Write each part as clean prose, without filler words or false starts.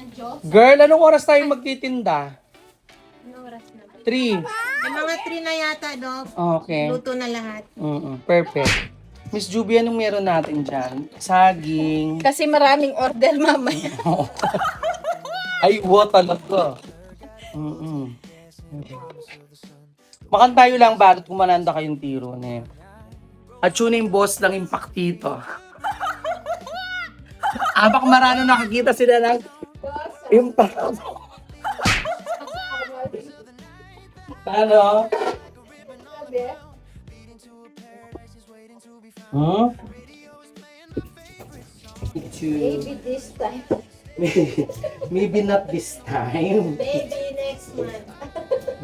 ng Diyos. Girl, anong oras tayo magtitinda? Anong oras na? 3. May mga 3 na yata, Dok. Okay. Luto na lahat. Perfect. Miss Juby, anong meron natin dyan? Saging. Kasi maraming order mamaya. Ay, talaga. Makan tayo lang bago kumananda kayong tiro. Ne? At yun yung boss ng Impactito. Baka marano nakakita sila ng Impact. Ano? Huh? Maybe this time. Maybe not this time. Maybe next month.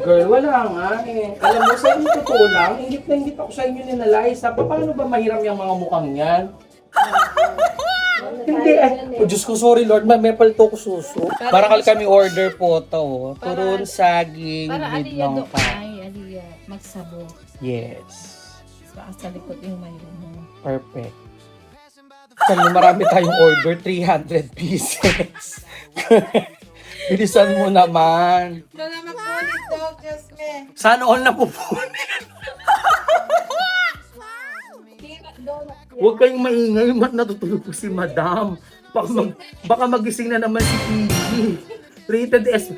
Girl, wala nga eh. Alam mo, sa inyo totoo lang, ingit na ingit ako sa inyo ni Nalaisa. Paano ba mahiram yung mga mukhang yan? Hindi eh. Oh, Diyos ko, sorry Lord, may palto ko suso. Para kami order po to. Turon, saging, Para with aliya, long Dok. pa. Ay, aliya. Magsabo. Yes. Sa likod yung mayroon mo. Perfect. Kaya marami tayong order, 300 pieces. Bilisan mo naman. Ito na makulit, Dok. Diyos me. Sana all na pupunin. Huwag kayong maingay, natutulog po si Madam. Baka magising na naman si Piggy. Rated S.